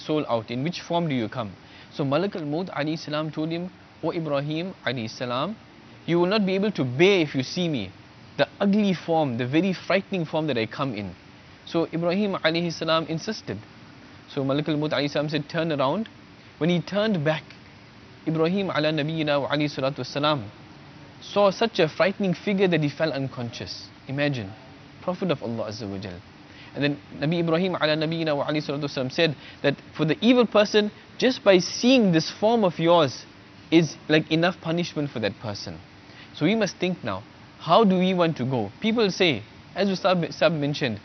soul out? In which form do you come? So Malak al-Maut alayhi salam told him, O Ibrahim alayhi salam, you will not be able to bear if you see me, the ugly form, the very frightening form that I come in. So Ibrahim alayhi salam insisted. So Malak al-Maut alayhi salam said, turn around. When he turned back, Ibrahim ala nabiyyina wa alayhi salatu wasalam saw such a frightening figure that he fell unconscious. Imagine, Prophet of Allah Azza wa Jal. And then Nabi Ibrahim ala nabiyyina wa alayhi salatu wasalam said that for the evil person, just by seeing this form of yours is like enough punishment for that person. So we must think now, how do we want to go? People say, as Ustad mentioned,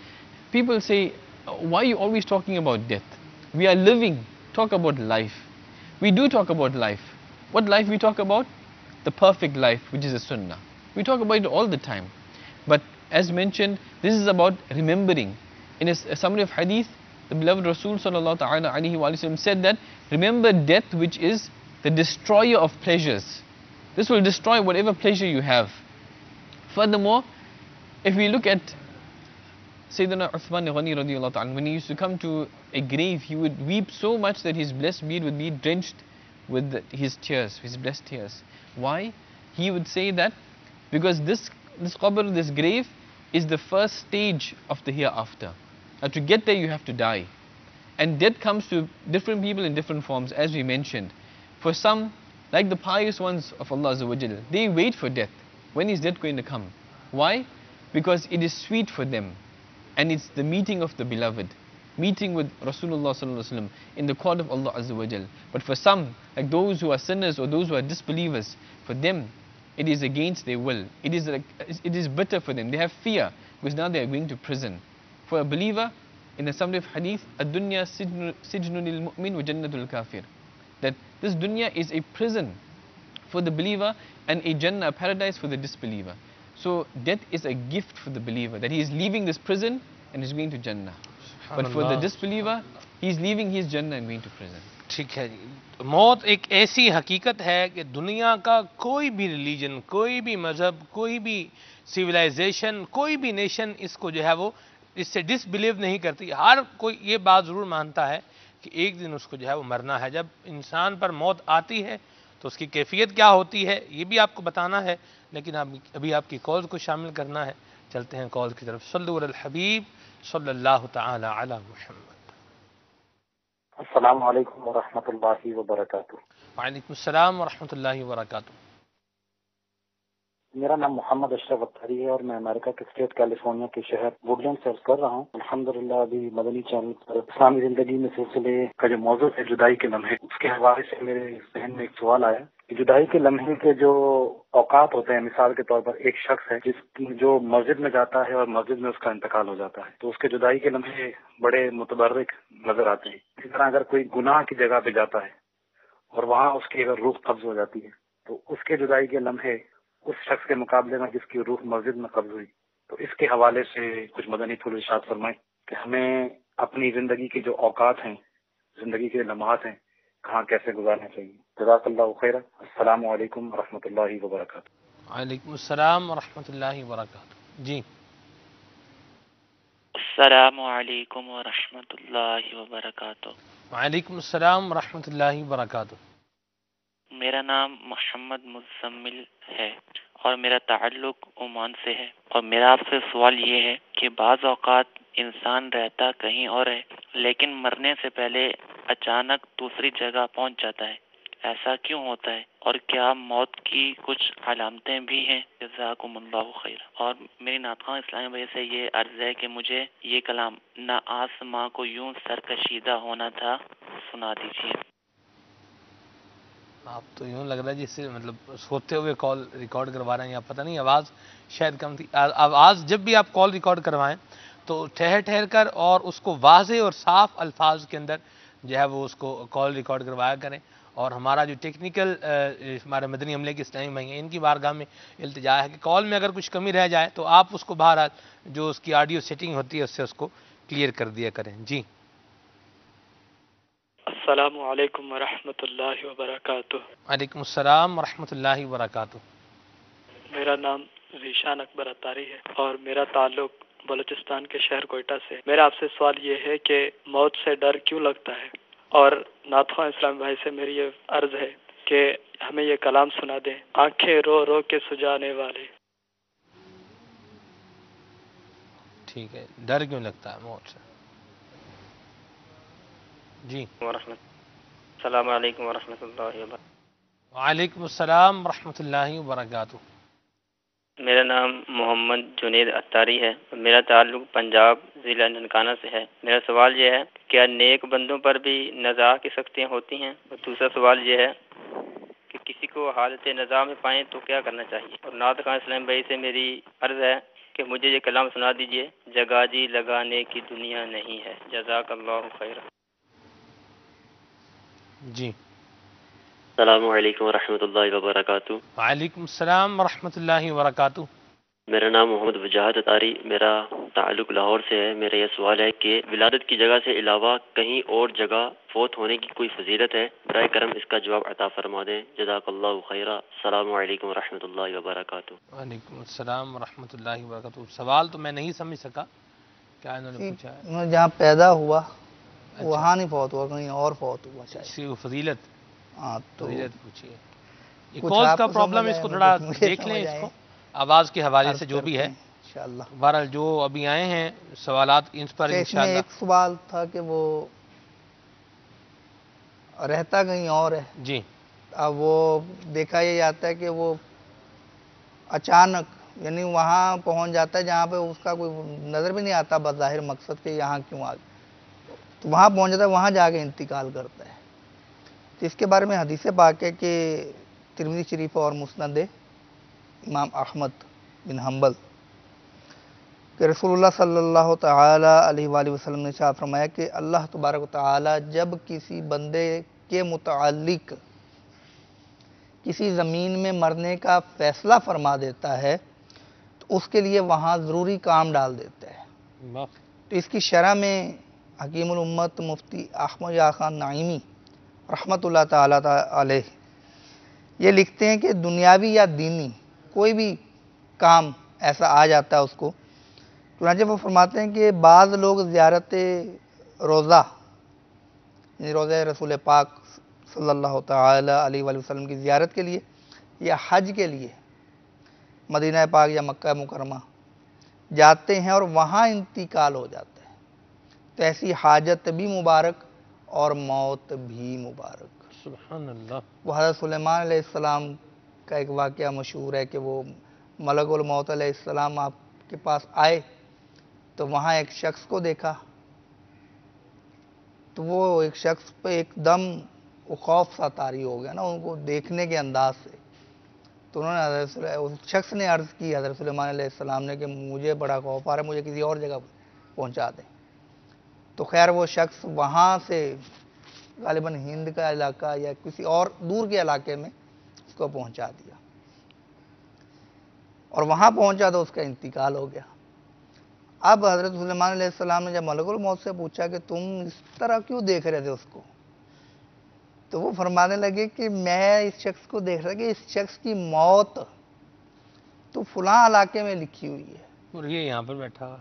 people say, why are you always talking about death? We are living, talk about life. We do talk about life. What life we talk about? The perfect life, which is the sunnah. We talk about it all the time. But as mentioned, this is about remembering. In a summary of hadith, the beloved Rasul sallallahu ta'ala alayhi wa sallam said that, remember death, which is the destroyer of pleasures. This will destroy whatever pleasure you have. Furthermore, if we look at Sayyidina Uthman Ghani radiallahu ta'ala, when he used to come to a grave, he would weep so much that his blessed beard would be drenched with his tears, his blessed tears. Why? He would say that because this qabr, this grave, is the first stage of the hereafter. Now to get there you have to die. And death comes to different people in different forms, as we mentioned. For some, like the pious ones of Allah Azza wa Jal, they wait for death. When is death going to come? Why? Because it is sweet for them. And it's the meeting of the beloved. Meeting with Rasulullah sallallahu alaihi wasallam in the court of Allah Azza wa Jal. But for some, like those who are sinners or those who are disbelievers, for them, it is against their will. It is bitter for them. They have fear because now they are going to prison. For a believer, in the summary of hadith, ad-dunya sijnun lil-mu'min wa jannatul kafir. That this dunya is a prison for the believer and a jannah, a paradise for the disbeliever. So death is a gift for the believer, that he is leaving this prison and is going to jannah. But for the disbeliever, he is leaving his jannah and going to prison. ٹھیک ہے جی. موت ایک ایسی حقیقت ہے کہ دنیا کا کوئی بھی ریلیجن، کوئی بھی مذہب، کوئی بھی سیولائزیشن، کوئی بھی نیشن اس کو جو ہے وہ اس سے ڈس بلیو نہیں کرتی. ہر کوئی یہ بات ضرور مانتا ہے کہ ایک دن اس کو جو ہے وہ مرنا ہے. جب انسان پر موت آتی ہے تو اس کی کیفیت کیا ہوتی ہے یہ بھی آپ کو بتانا ہے، لیکن ابھی آپ کی کالز کو شامل کرنا ہے. چلتے ہیں کالز کی طرف. صلو علی الحبیب صلی اللہ تعالی علی محمد. السلام علیکم ورحمۃ اللہ وبرکاتہ. وعلیکم السلام ورحمۃ اللہ وبرکاتہ. میرا نام محمد اشرف اختری ہے اور میں امریکہ کے اسٹیٹ کیلیفورنیا کے شہر ووڈلینڈ سے عرض کر رہا ہوں. الحمدللہ ابھی مدنی چینل پر اسلامی زندگی میں سلسلے کا جو موضوع ہے جدائی کے لمحے، اس کے حوالے سے میرے ذہن میں ایک سوال آیا کہ جدائی کے لمحے کے جو اوقات ہوتے ہیں، مثال کے طور پر ایک شخص ہے جو مسجد میں جاتا ہے اور مسجد میں اس کا انتقال ہو جاتا ہے، تو اس کے جدائی کے لمحے بڑے متبرک نظر آتے ہیں. اسی طرح اگر کوئی گناہ کی جگہ پہ جاتا ہے اور وہاں اس کی اگر روح قبض ہو جاتی ہے تو اس کے جدائی کے لمحے اس شخص کے مقابلے میں جس کی روح مسجد میں قبض ہوئی. تو اس کے حوالے سے کچھ مدنی پھول ارشاد فرمائیں کہ ہمیں اپنی زندگی کے جو اوقات ہیں، زندگی کے لمحات ہیں، کہاں کیسے گزارنا چاہیے. جزاک اللہ خیر. السلام علیکم ورحمۃ اللہ وبرکاتہ. وعلیکم السلام ورحمۃ اللہ وبرکاتہ. جی السلام علیکم ورحمۃ اللہ وبرکاتہ. وعلیکم السلام ورحمۃ اللہ وبرکاتہ. میرا نام محمد مزمل ہے اور میرا تعلق عمان سے ہے، اور میرا آپ سے سوال یہ ہے کہ بعض اوقات انسان رہتا کہیں اور ہے لیکن مرنے سے پہلے اچانک دوسری جگہ پہنچ جاتا ہے. ایسا کیوں ہوتا ہے اور کیا موت کی کچھ علامتیں بھی ہیں؟ جزاکم اللہ خیر. اور میری ناطقہ اسلامی وجہ سے یہ عرض ہے کہ مجھے یہ کلام نہ آسماں کو یوں سرکشیدہ ہونا تھا سنا دیجیے. آپ تو یوں لگ رہا ہے جس سے مطلب سوتے ہوئے کال ریکارڈ کروا رہے ہیں، یا پتہ نہیں آواز شاید کم تھی. آواز جب بھی آپ کال ریکارڈ کروائیں تو ٹھہر ٹھہر کر اور اس کو واضح اور صاف الفاظ کے اندر جو ہے وہ اس کو کال ریکارڈ کروایا کریں. اور ہمارا جو ٹیکنیکل ہمارے مدنی عملے کے اسلامی بھائی ہیں، ان کی بارگاہ میں التجا ہے کہ کال میں اگر کچھ کمی رہ جائے تو آپ اس کو بہرحال جو اس کی آڈیو سیٹنگ ہوتی ہے اس سے اس کو کلیئر کر دیا کریں. جی السلام علیکم ورحمۃ اللہ وبرکاتہ. وعلیکم السلام ورحمۃ اللہ وبرکاتہ. میرا نام ذیشان اکبر اتاری ہے اور میرا تعلق بلوچستان کے شہر کوئٹہ سے. میرا آپ سے سوال یہ ہے کہ موت سے ڈر کیوں لگتا ہے اور ناتخواں اسلام بھائی سے میری یہ عرض ہے کہ ہمیں یہ کلام سنا دیں، آنکھیں رو رو کے سجانے والے. ٹھیک ہے، ڈر کیوں لگتا ہے موت سے؟ جی السلام علیکم ورحمۃ اللہ وبرکاتہ. وعلیکم السلام ورحمۃ اللہ وبرکاتہ. میرا نام محمد جنید اتاری ہے. میرا تعلق پنجاب ضلع ننکانہ سے ہے. میرا سوال یہ ہے، کیا نیک بندوں پر بھی نزاع کی سختیاں ہوتی ہیں؟ اور دوسرا سوال یہ ہے کہ کسی کو حالت نزاع میں پائیں تو کیا کرنا چاہیے؟ اور نعت خواں اسلام بھائی سے میری عرض ہے کہ مجھے یہ کلام سنا دیجئے، جگہ جی لگانے کی دنیا نہیں ہے. جزاک اللہ خیر. جی السلام علیکم ورحمۃ اللہ وبرکاتہ. وعلیکم السلام ورحمۃ اللہ وبرکاتہ. میرا نام محمد وجاہت اتاری، میرا تعلق لاہور سے ہے. میرا یہ سوال ہے کہ ولادت کی جگہ سے علاوہ کہیں اور جگہ فوت ہونے کی کوئی فضیلت ہے؟ برائے کرم اس کا جواب عطا فرما دیں. جزاک اللہ خیرہ. السلام علیکم ورحمۃ اللہ وبرکاتہ. وعلیکم السلام ورحمۃ اللہ وبرکاتہ. سوال تو میں نہیں سمجھ سکا، کیا انہوں نے پوچھا ہے؟ میں جہاں پیدا ہوا وہاں نہیں فوت ہوا، کہیں اور فوت ہوا شاید. اسی کو فضیلت ہاں تو فضیلت پوچھی ہے. یہ کچھ کوز آپ کا کو پرابلم، سمجھ اس آئے، کو تھوڑا مجھے دیکھ لیں، سمجھ اس آئے، کو آواز کے حوالے عرض سے جو بھی کرتے ہے. ہیں انشاءاللہ. بہرحال جو ابھی آئے ہیں سوالات ان پر اس میں انشاءاللہ. ایک سوال تھا کہ وہ رہتا کہیں اور ہے. جی اب وہ دیکھا یہ جاتا ہے کہ وہ اچانک یعنی وہاں پہنچ جاتا ہے جہاں پہ اس کا کوئی نظر بھی نہیں آتا بظاہر مقصد کہ یہاں کیوں آ گیا، تو وہاں پہنچ جاتا ہے، وہاں جا کے انتقال کرتا ہے. تو اس کے بارے میں حدیث پاک ہے کہ ترمذی شریف اور مسند امام احمد بن حنبل کہ رسول اللہ صلی اللہ تعالی علیہ وآلہ وسلم نے ارشاد فرمایا کہ اللہ تبارک و تعالی جب کسی بندے کے متعلق کسی زمین میں مرنے کا فیصلہ فرما دیتا ہے تو اس کے لیے وہاں ضروری کام ڈال دیتا ہے. تو اس کی شرح میں حکیم الامت مفتی احمد یا خان نعیمی رحمۃ اللہ تعالی علیہ یہ لکھتے ہیں کہ دنیاوی یا دینی کوئی بھی کام ایسا آ جاتا ہے اس کو، چنانچہ وہ فرماتے ہیں کہ بعض لوگ زیارت روضہ یعنی روضہ رسول پاک صلی اللہ تعالی علیہ وآلہ وسلم کی زیارت کے لیے یا حج کے لیے مدینہ پاک یا مکہ مکرمہ جاتے ہیں اور وہاں انتقال ہو جاتا ہے. تو ایسی حاجت بھی مبارک اور موت بھی مبارک. سبحان اللہ. وہ حضرت سلیمان علیہ السلام کا ایک واقعہ مشہور ہے کہ وہ ملک الموت علیہ السلام آپ کے پاس آئے تو وہاں ایک شخص کو دیکھا، تو وہ ایک شخص پہ ایک دم خوف سا طاری ہو گیا نا ان کو دیکھنے کے انداز سے. تو انہوں نے اس شخص نے عرض کی حضرت سلیمان علیہ السلام نے کہ مجھے بڑا خوف آ رہا ہے، مجھے کسی اور جگہ پہنچا دیں. تو خیر وہ شخص وہاں سے غالباً ہند کا علاقہ یا کسی اور دور کے علاقے میں اس کو پہنچا دیا، اور وہاں پہنچا تو اس کا انتقال ہو گیا. اب حضرت سلیمان علیہ السلام نے جب ملک الموت سے پوچھا کہ تم اس طرح کیوں دیکھ رہے تھے اس کو، تو وہ فرمانے لگے کہ میں اس شخص کو دیکھ رہا کہ اس شخص کی موت تو فلاں علاقے میں لکھی ہوئی ہے اور یہ یہاں پر بیٹھا ہوا،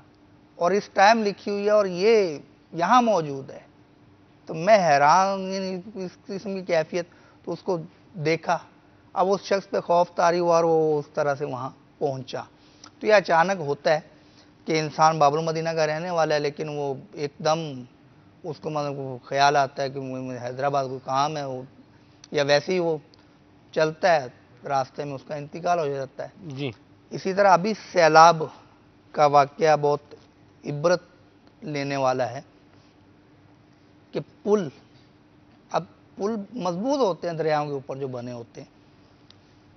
اور اس ٹائم لکھی ہوئی ہے اور یہ یہاں موجود ہے. تو میں حیران، یعنی اس قسم کی کیفیت. تو اس کو دیکھا، اب اس شخص پہ خوف طاری ہوا اور وہ اس طرح سے وہاں پہنچا. تو یہ اچانک ہوتا ہے کہ انسان باب المدینہ کا رہنے والا ہے لیکن وہ ایک دم اس کو مطلب خیال آتا ہے کہ مجھے حیدرآباد کوئی کام ہے، یا ویسے ہی وہ چلتا ہے راستے میں اس کا انتقال ہو جاتا ہے. جی اسی طرح ابھی سیلاب کا واقعہ بہت عبرت لینے والا ہے کہ پل، اب پل مضبوط ہوتے ہیں دریاؤں کے اوپر جو بنے ہوتے ہیں،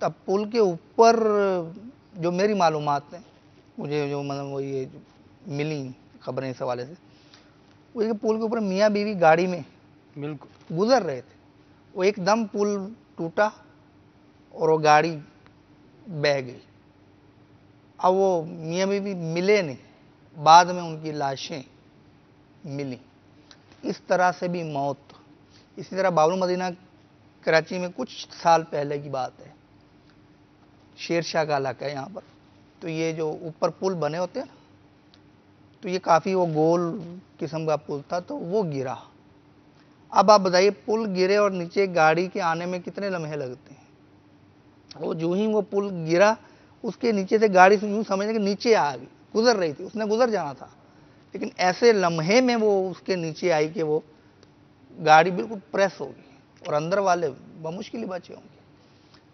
تب پل کے اوپر جو میری معلومات ہیں مجھے جو مطلب وہ یہ ملی خبریں اس حوالے سے، وہ یہ کہ پل کے اوپر میاں بیوی گاڑی میں بالکل گزر رہے تھے، وہ ایک دم پل ٹوٹا اور وہ گاڑی بہہ گئی. اب وہ میاں بیوی ملے نہیں، بعد میں ان کی لاشیں ملی. اس طرح سے بھی موت. اسی طرح باب المدینہ کراچی میں کچھ سال پہلے کی بات ہے، شیر شاہ کا علاقہ ہے یہاں پر. تو یہ جو اوپر پل بنے ہوتے ہیں نا، تو یہ کافی وہ گول قسم کا پل تھا، تو وہ گرا. اب آپ بتائیے پل گرے اور نیچے گاڑی کے آنے میں کتنے لمحے لگتے ہیں؟ وہ جو ہی وہ پل گرا اس کے نیچے سے گاڑی سے یوں سمجھنے کہ نیچے آ گئی، گزر رہی تھی، اس نے گزر جانا تھا، لیکن ایسے لمحے میں وہ اس کے نیچے آئی کہ وہ گاڑی بالکل پریس ہو گئی اور اندر والے بمشکل ہی بچے ہوں گے۔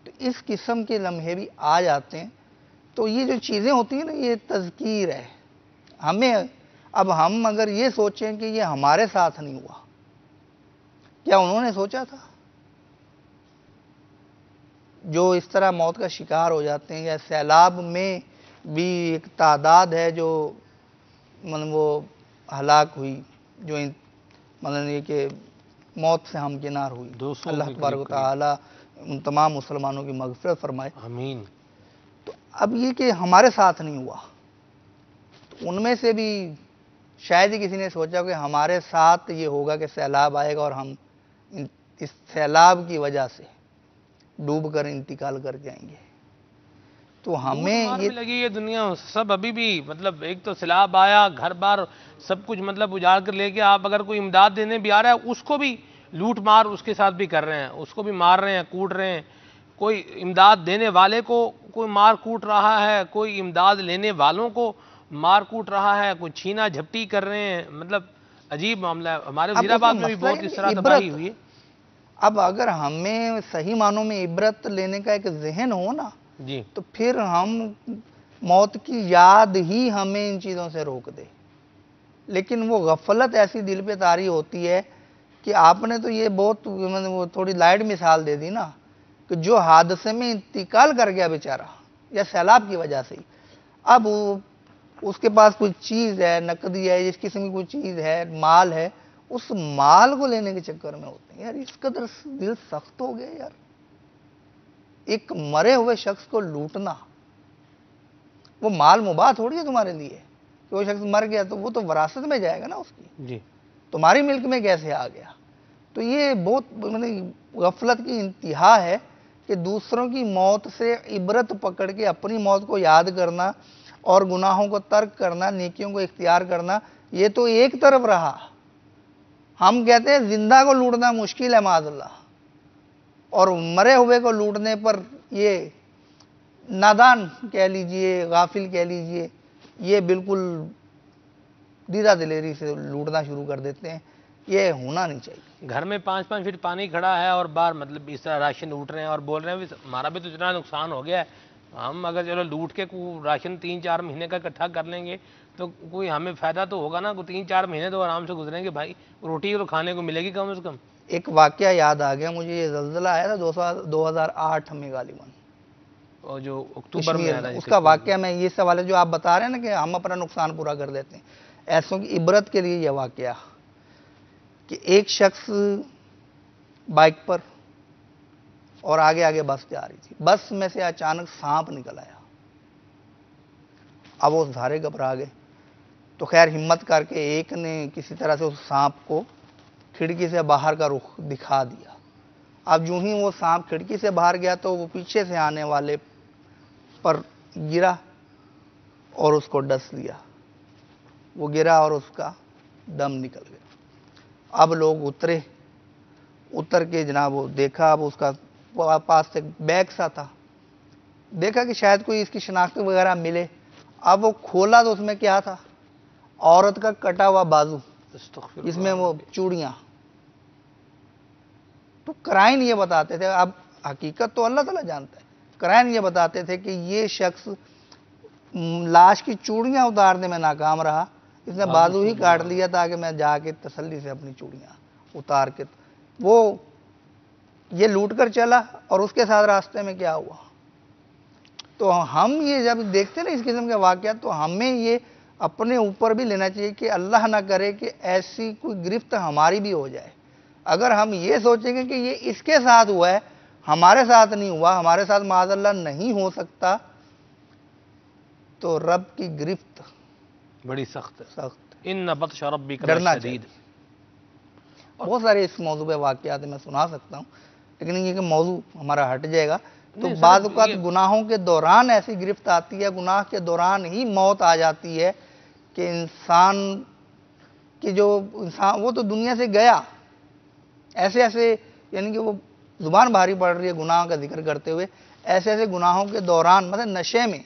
تو اس قسم کے لمحے بھی آ جاتے ہیں۔ تو یہ جو چیزیں ہوتی ہیں نا، یہ تذکیر ہے ہمیں۔ اب ہم اگر یہ سوچیں کہ یہ ہمارے ساتھ نہیں ہوا، کیا انہوں نے سوچا تھا؟ جو اس طرح موت کا شکار ہو جاتے ہیں، یا سیلاب میں بھی ایک تعداد ہے جو وہ ہلاک ہوئی، جو یہ کہ موت سے ہمکنار ہوئی۔ اللہ تبارک و تعالی ان تمام مسلمانوں کی مغفرت فرمائے، آمین۔ تو اب یہ کہ ہمارے ساتھ نہیں ہوا، تو ان میں سے بھی شاید ہی کسی نے سوچا کہ ہمارے ساتھ یہ ہوگا کہ سیلاب آئے گا اور ہم اس سیلاب کی وجہ سے ڈوب کر انتقال کر جائیں گے۔ تو ہمیں یہ لگی یہ دنیا سب ابھی بھی، مطلب ایک تو سیلاب آیا، گھر بار سب کچھ مطلب اجاڑ کر لے گیا، آپ اگر کوئی امداد دینے بھی آ رہا ہے اس کو بھی لوٹ مار اس کے ساتھ بھی کر رہے ہیں، اس کو بھی مار رہے ہیں، کوٹ رہے ہیں۔ کوئی امداد دینے والے کو کوئی مار کوٹ رہا ہے، کوئی امداد لینے والوں کو مار کوٹ رہا ہے، کوئی چھینا جھپٹی کر رہے ہیں۔ مطلب عجیب معاملہ ہے۔ ہمارے وزیر آباد میں بھی بہت اس طرح تباہی ہوئی ہے۔ اب اگر ہمیں صحیح معنوں میں عبرت لینے کا ایک ذہن ہو نا، جی، تو پھر ہم موت کی یاد ہی ہمیں ان چیزوں سے روک دے۔ لیکن وہ غفلت ایسی دل پہ طاری ہوتی ہے کہ آپ نے تو یہ بہت وہ تھوڑی لائٹ مثال دے دی نا، کہ جو حادثے میں انتقال کر گیا بیچارہ یا سیلاب کی وجہ سے، اب اس کے پاس کوئی چیز ہے، نقدی ہے، جس قسم کی کوئی چیز ہے، مال ہے، اس مال کو لینے کے چکر میں ہوتے ہیں۔ یار اس قدر دل سخت ہو گیا یار، ایک مرے ہوئے شخص کو لوٹنا، وہ مال مباح تھوڑی ہے تمہارے لیے کہ وہ شخص مر گیا تو وہ تو وراثت میں جائے گا نا اس کی، جی، تمہاری ملک میں کیسے آ گیا؟ تو یہ بہت غفلت کی انتہا ہے کہ دوسروں کی موت سے عبرت پکڑ کے اپنی موت کو یاد کرنا اور گناہوں کو ترک کرنا، نیکیوں کو اختیار کرنا، یہ تو ایک طرف رہا۔ ہم کہتے ہیں زندہ کو لوٹنا مشکل ہے معاذ اللہ، اور مرے ہوئے کو لوٹنے پر یہ نادان کہہ لیجئے، غافل کہہ لیجئے، یہ بالکل دیدہ دلیری سے لوٹنا شروع کر دیتے ہیں۔ یہ ہونا نہیں چاہیے۔ گھر میں 5-5 فٹ پانی کھڑا ہے اور باہر مطلب اس طرح راشن لوٹ رہے ہیں اور بول رہے ہیں ہمارا بھی تو اتنا نقصان ہو گیا ہے، ہم اگر چلو لوٹ کے کوئی راشن 3-4 مہینے کا اکٹھا کر لیں گے تو کوئی ہمیں فائدہ تو ہوگا نا، کوئی 3-4 مہینے تو آرام سے گزریں گے بھائی، روٹی تو کھانے کو ملے گی کم از کم۔ ایک واقعہ یاد آ گیا مجھے، یہ زلزلہ آیا تھا 2008 میں غالباً، اور جو اکتوبر میں آیا تھا اس کا واقعہ میں یہ سوال ہے جو آپ بتا رہے ہیں نا کہ ہم اپنا نقصان پورا کر دیتے ہیں، ایسوں کی عبرت کے لیے یہ واقعہ کہ ایک شخص بائک پر اور آگے آگے بس جا رہی تھی، بس میں سے اچانک سانپ نکل آیا۔ اب وہ سارے گھبرا گئے، تو خیر ہمت کر کے ایک نے کسی طرح سے اس سانپ کو کھڑکی سے باہر کا رخ دکھا دیا۔ اب جو ہی وہ سانپ کھڑکی سے باہر گیا تو وہ پیچھے سے آنے والے پر گرا اور اس کو ڈس لیا، وہ گرا اور اس کا دم نکل گیا۔ اب لوگ اتر کے جناب وہ دیکھا، اب اس کا پاس سے بیگ سا تھا، دیکھا کہ شاید کوئی اس کی شناخت وغیرہ ملے۔ اب وہ کھولا تو اس میں کیا تھا؟ عورت کا کٹا ہوا بازو، جس میں وہ چوڑیاں۔ تو قرائن یہ بتاتے تھے، اب حقیقت تو اللہ تعالیٰ جانتا ہے، قرائن یہ بتاتے تھے کہ یہ شخص لاش کی چوڑیاں اتارنے میں ناکام رہا، اس نے بازو ہی کاٹ لیا تاکہ میں جا کے تسلی سے اپنی چوڑیاں اتار کے، وہ یہ لوٹ کر چلا اور اس کے ساتھ راستے میں کیا ہوا۔ تو ہم یہ جب دیکھتے ہیں نا اس قسم کے واقعات، تو ہمیں یہ اپنے اوپر بھی لینا چاہیے کہ اللہ نہ کرے کہ ایسی کوئی گرفت ہماری بھی ہو جائے۔ اگر ہم یہ سوچیں گے کہ یہ اس کے ساتھ ہوا ہے، ہمارے ساتھ نہیں ہوا، ہمارے ساتھ معاذ اللہ نہیں ہو سکتا، تو رب کی گرفت بڑی سخت ہے۔ سخت ان بطش ربک ڈرنا لشدید۔ بہت سارے اس موضوع پہ واقعات میں سنا سکتا ہوں، لیکن یہ کہ موضوع ہمارا ہٹ جائے گا۔ تو بعض اوقات گناہوں کے دوران ایسی گرفت آتی ہے، گناہ کے دوران ہی موت آ جاتی ہے کہ انسان کی جو انسان وہ تو دنیا سے گیا، ایسے ایسے یعنی کہ وہ زبان بھاری پڑ رہی ہے گناہوں کا ذکر کرتے ہوئے، ایسے ایسے گناہوں کے دوران مطلب نشے میں،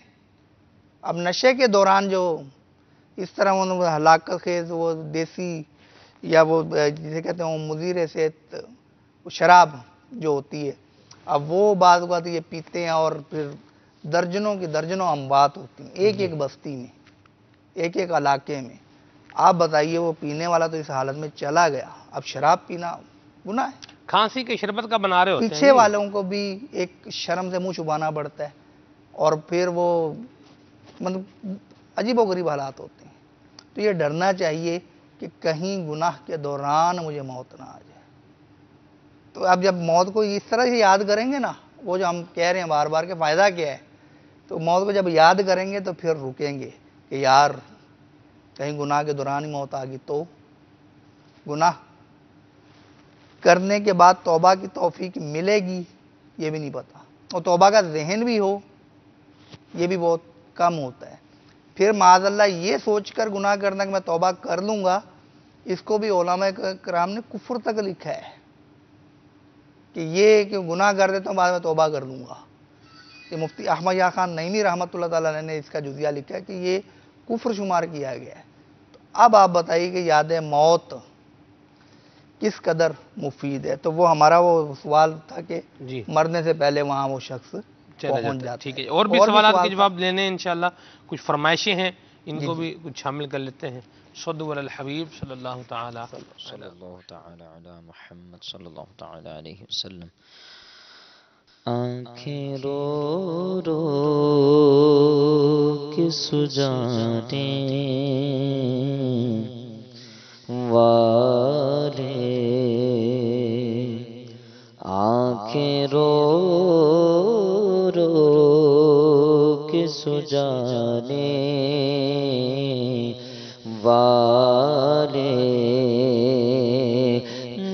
اب نشے کے دوران جو اس طرح وہ ہلاکت خیز وہ دیسی یا وہ جسے کہتے ہیں وہ مضر صحت شراب جو ہوتی ہے، اب وہ بعض اوقات یہ پیتے ہیں اور پھر درجنوں کی درجنوں اموات ہوتی ہیں ایک ایک بستی میں، ایک ایک علاقے میں. آپ بتائیے وہ پینے والا تو اس حالت میں چلا گیا، اب شراب پینا گناہ ہے. کھانسی کے شربت کا بنا رہے ہوتے ہیں، پیچھے والوں کو بھی ایک شرم سے منہ چھپانا پڑتا ہے، اور پھر وہ مطلب عجیب و غریب حالات ہوتے ہیں. تو یہ ڈرنا چاہیے کہ کہیں گناہ کے دوران مجھے موت نہ آ جائے. تو اب جب موت کو اس طرح سے یاد کریں گے نا، وہ جو ہم کہہ رہے ہیں بار بار کہ فائدہ کیا ہے، تو موت کو جب یاد کریں گے تو پھر رکیں گے کہ یار کہیں گناہ کے دوران ہی موت آ گئی تو. گناہ کرنے کے بعد توبہ کی توفیق ملے گی یہ بھی نہیں پتا، اور توبہ کا ذہن بھی ہو یہ بھی بہت کم ہوتا ہے. پھر معاذ اللہ یہ سوچ کر گناہ کرنا کہ میں توبہ کر لوں گا، اس کو بھی علماء کرام نے کفر تک لکھا ہے کہ یہ کہ گناہ کر دیتا ہوں بعد میں توبہ کر لوں گا. یہ مفتی احمد یا خان نعیمی رحمۃ اللہ تعالیٰ نے اس کا جزیہ لکھا ہے کہ یہ کفر شمار کیا گیا ہے. تو اب آپ بتائیے کہ یاد موت کس قدر مفید ہے. تو وہ ہمارا وہ سوال تھا کہ جی مرنے سے پہلے وہاں وہ شخص چلا پہنچ جاتا ہے. جاتا ٹھیک ہے. ہے، اور بھی سوالات کے تھا. جواب لینے ہیں انشاءاللہ. کچھ فرمائشیں ہیں ان جی کو جی. بھی کچھ شامل کر لیتے ہیں. صلو علی الحبیب صلی اللہ تعالی صلی اللہ تعالی علی محمد صلی اللہ تعالی علیہ وسلم. آنکھیں رو رو کے سجانے والے، آنکھیں رو رو کے سجانے والے،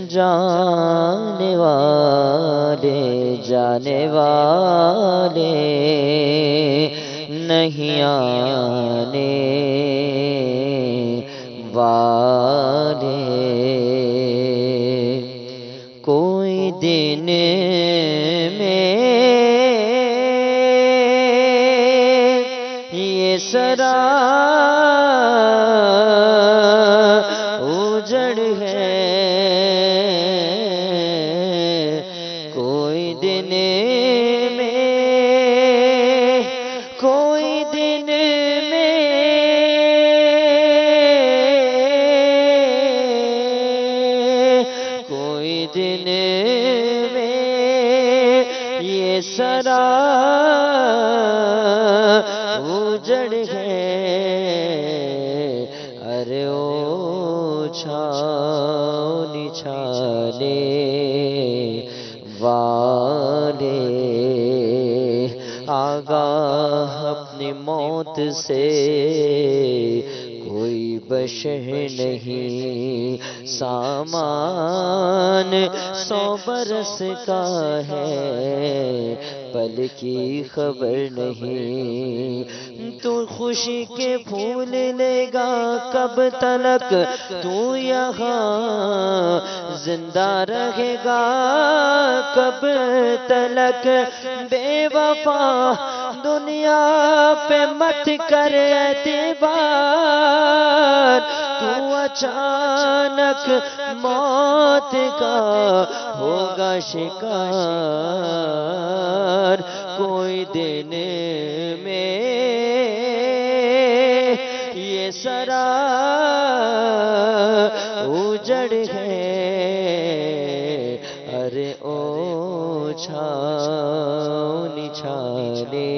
جانے والے جانے والے نہیں آنے والے. کوئی دن میں یہ سرا اجڑ ہے، کوئی دن میں، کوئی دن میں کوئی دن میں یہ سرا اجڑ ہے. ارے او چھاؤنی چھانے والے، آگاہ اپنی موت سے کوئی بشہ نہیں، سامان 100 برس کا ہے پل کی خبر نہیں. تو خوشی کے پھول لے گا کب تلک، تو یہاں زندہ رہے گا کب تلک. بے وفا دنیا پہ مت کر اعتبار، تو اچانک موت کا ہوگا شکار. کوئی دن میں یہ سرا اجڑ ہے. ارے او چھاؤنی چھانے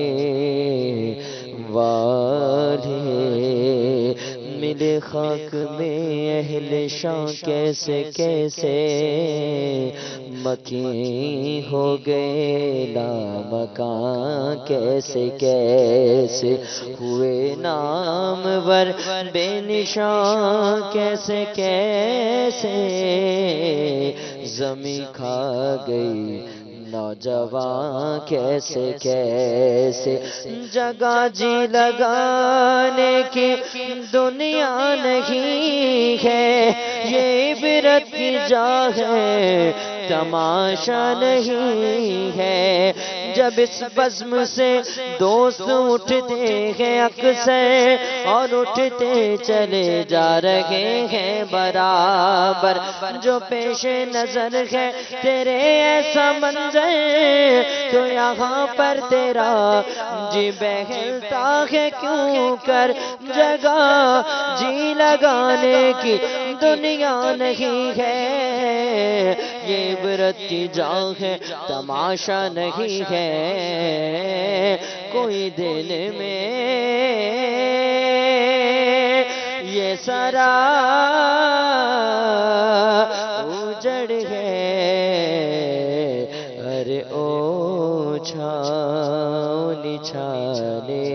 والے، ملے خاک میں اہل شان کیسے کیسے، مکین ہو گئے لامکان کیسے کیسے، ہوئے نامور بے نشان کیسے کیسے، زمین کھا گئی نوجوان کیسے کیسے جگہ جی لگانے کی دنیا نہیں ہے، یہ عبرت کی جا ہے تماشا نہیں ہے۔ جب اس بزم سے دوست اٹھتے ہیں اکثر اور اٹھتے چلے جا رہے ہیں برابر، جو پیش نظر ہے تیرے ایسا منظر تو یہاں پر تیرا جی بہلتا ہے کیوں کر، جگہ جی لگانے کی دنیا نہیں ہے، یہ عبرت کی جا ہے تماشا نہیں ہے۔ کوئی دل میں یہ سرا اجڑ ہے، ارے او چھاؤ نچھانے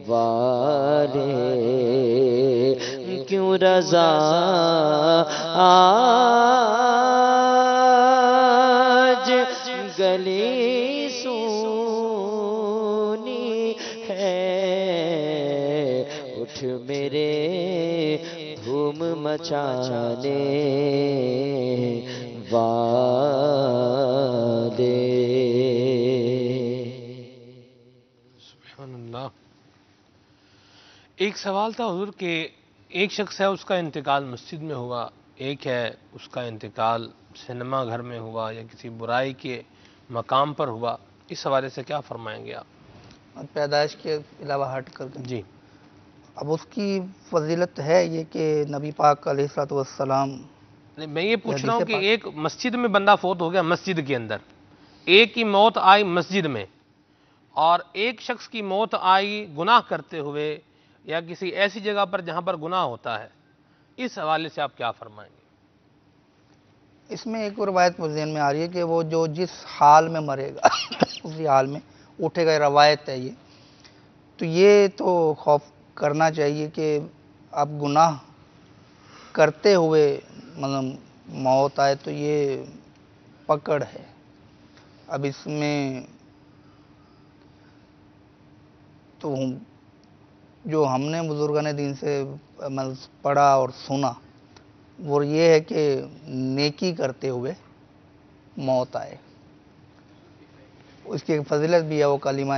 والے کیوں رضا آج گلی سونی ہے، اٹھ میرے دھوم مچانے والے۔ سبحان اللہ۔ ایک سوال تھا حضور کہ ایک شخص ہے اس کا انتقال مسجد میں ہوا، ایک ہے اس کا انتقال سنیما گھر میں ہوا یا کسی برائی کے مقام پر ہوا، اس حوالے سے کیا فرمائیں گے آپ؟ پیدائش کے علاوہ ہٹ کر کے جی اب اس کی فضیلت ہے یہ کہ نبی پاک علیہ الصلوۃ والسلام، میں یہ پوچھ رہا ہوں کہ ایک مسجد میں بندہ فوت ہو گیا، مسجد کے اندر ایک کی موت آئی مسجد میں، اور ایک شخص کی موت آئی گناہ کرتے ہوئے یا کسی ایسی جگہ پر جہاں پر گناہ ہوتا ہے، اس حوالے سے آپ کیا فرمائیں گے؟ اس میں ایک روایت مجھے ذہن میں آ رہی ہے کہ وہ جو جس حال میں مرے گا اسی حال میں اٹھے گا، روایت ہے یہ، تو یہ تو خوف کرنا چاہیے کہ اب گناہ کرتے ہوئے مطلب موت آئے تو یہ پکڑ ہے۔ اب اس میں تو جو ہم نے بزرگان دین سے پڑھا اور سنا وہ یہ ہے کہ نیکی کرتے ہوئے موت آئے، اس کی ایک فضیلت بھی ہے وہ کلمہ